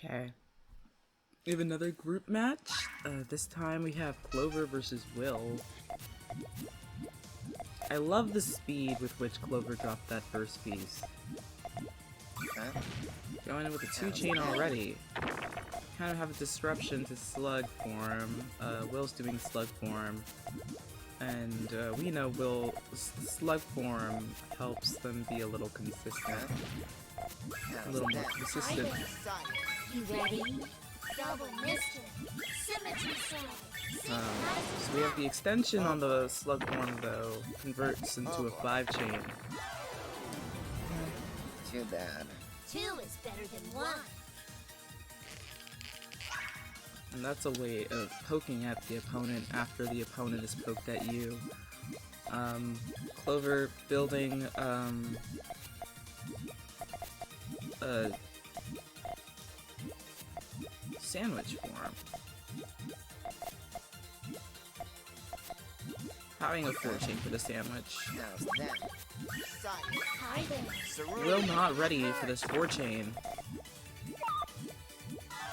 Okay. We have another group match. This time we have Clover versus Will. I love the speed with which Clover dropped that first piece. Going in with a 2-chain already. Kind of have a disruption to slug form. Will's doing slug form. And we know slug form helps them be a little consistent. A little more consistent. You ready? Double mister. Symmetry side. So we have the extension on the slug form though, converts into a 5-chain. Too bad. 2 is better than 1. And that's a way of poking at the opponent after the opponent is poked at you. Clover building a sandwich form. Having a 4-chain for the sandwich. How's that? Hi there. Will not ready for this 4-chain.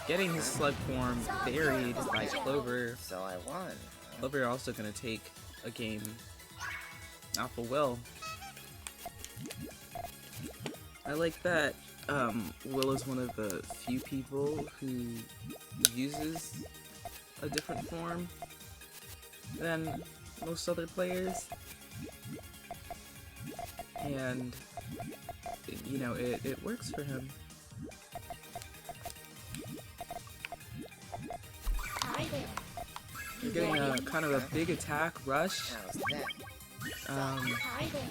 Getting his slug form buried by Clover. So I won. Clover also gonna take a game off of Will. I like that Will is one of the few people who uses a different form than most other players. And, you know, it works for him. Hi there. You're getting a kind of a big attack rush. How's that? Hi there.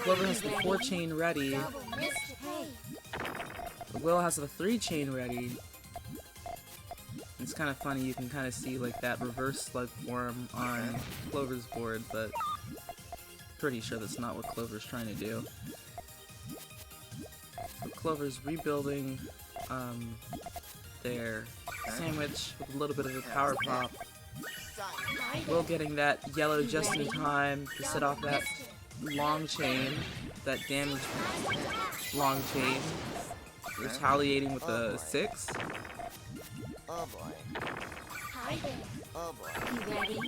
Clover has the 4-chain ready. Double mister. Hey. Will has the 3-chain ready. It's kind of funny, you can kind of see like that reverse slug form on Clover's board, but pretty sure that's not what Clover's trying to do. So Clover's rebuilding their sandwich with a little bit of a power pop. Hi there. Will getting that yellow just in time to set off that long chain, that damage long chain, retaliating with a 6. Oh boy. Hi there. Oh boy. You ready?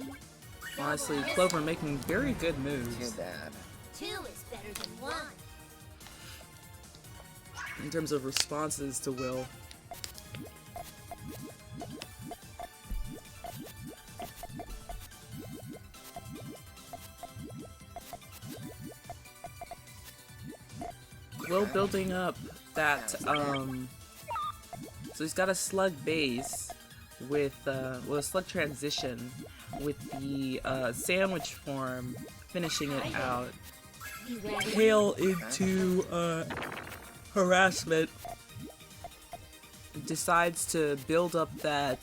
Honestly, Clover making very good Too moves bad. 2 is better than 1. in terms of responses to Will. Will building up that, so he's got a slug base with, well, a slug transition with the, sandwich form finishing it out. You ready? Tail into, harassment. Decides to build up that,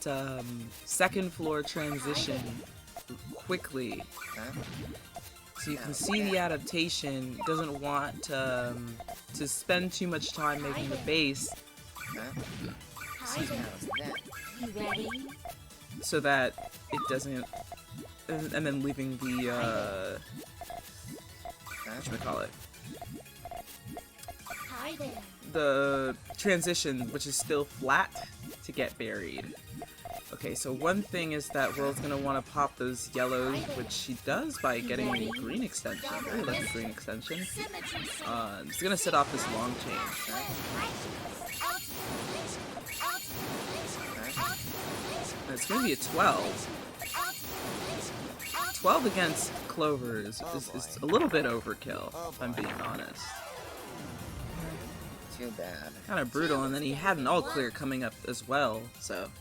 second floor transition quickly. So you can see the adaptation. Doesn't want to spend too much time making the base, Hi there. You ready? so that it doesn't, and then leaving the whatchamacallit, Hi there. the transition, which is still flat, to get buried. Okay, so one thing is that Will's gonna want to pop those yellows, which she does by getting a green extension. I really like the green extension. Symmetry side. He's gonna set off this long chain. And it's gonna be a 12. 12 against Clover is a little bit overkill, if I'm being honest. Too bad. Kind of brutal, and then he had an all clear coming up as well, so.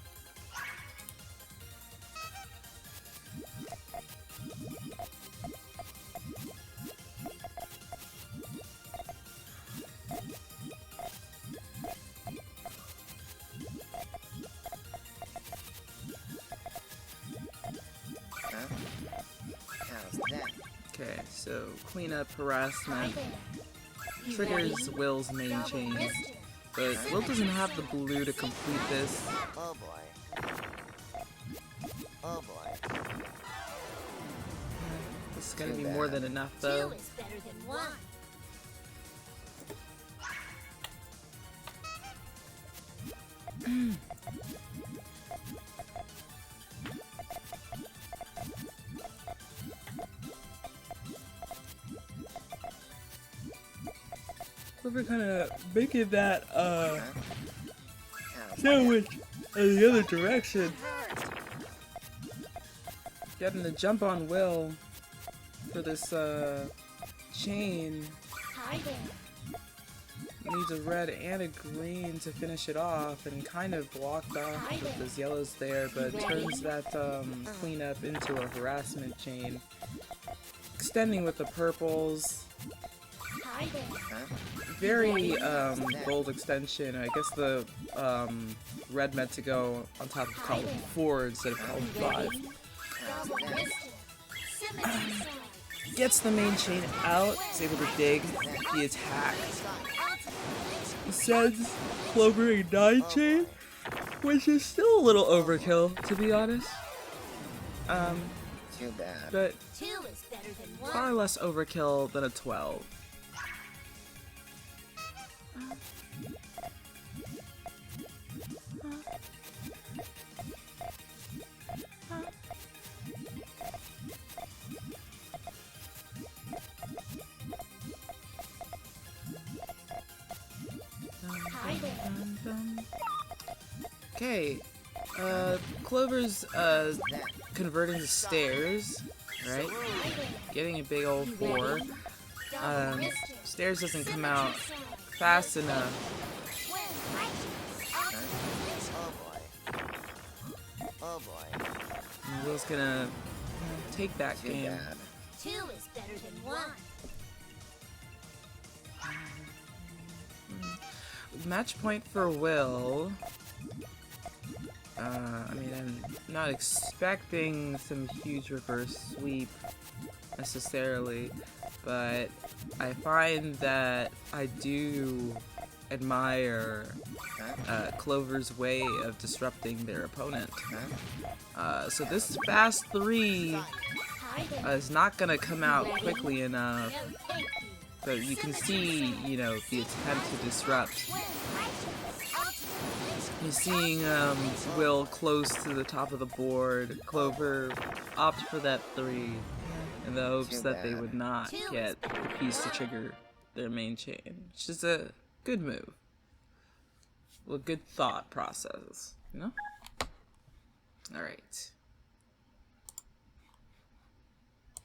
How's that? Okay, so cleanup, harassment, Hi there. You triggers ready? Will's main Double chain, mister. but Will doesn't have the blue to complete this. Oh boy. Oh boy. This is gonna be more than enough though. 2 is better than 1. Clover kind of making that How's sandwich in the other direction. Getting the jump on Will for this chain. Hi there. Needs a red and a green to finish it off, and kind of blocked off with those yellows there, but turns that cleanup into a harassment chain. Extending with the purples. Hi there. Very bold extension. I guess the red meant to go on top of column 4 instead of column 5. Double wristed. Symmetry side. Gets the main chain out, is able to dig the attack. Sends Clover a 9 chain, which is still a little overkill, to be honest. Too bad. But 2 is better than 1. far less overkill than a 12. Hi there. Okay, Clover's converting to stairs, right? Getting a big old 4. Double wristed. Stairs doesn't come Symmetry out side. fast enough. When righteous. Oh boy. And Will's gonna take that Too game. bad. 2 is better than 1. Match point for Will. I mean, I'm not expecting some huge reverse sweep necessarily, but I find that I do admire Clover's way of disrupting their opponent. So this fast 3 Hi there. is not gonna come out quickly enough, No, thank you. but you can see, you know, the attempt to disrupt. When righteous. Ultimate. You're seeing Will close to the top of the board. Clover opt for that 3 in the hopes that they would not get the piece to trigger their main chain, which is a good move. Well, good thought process, you know? Alright.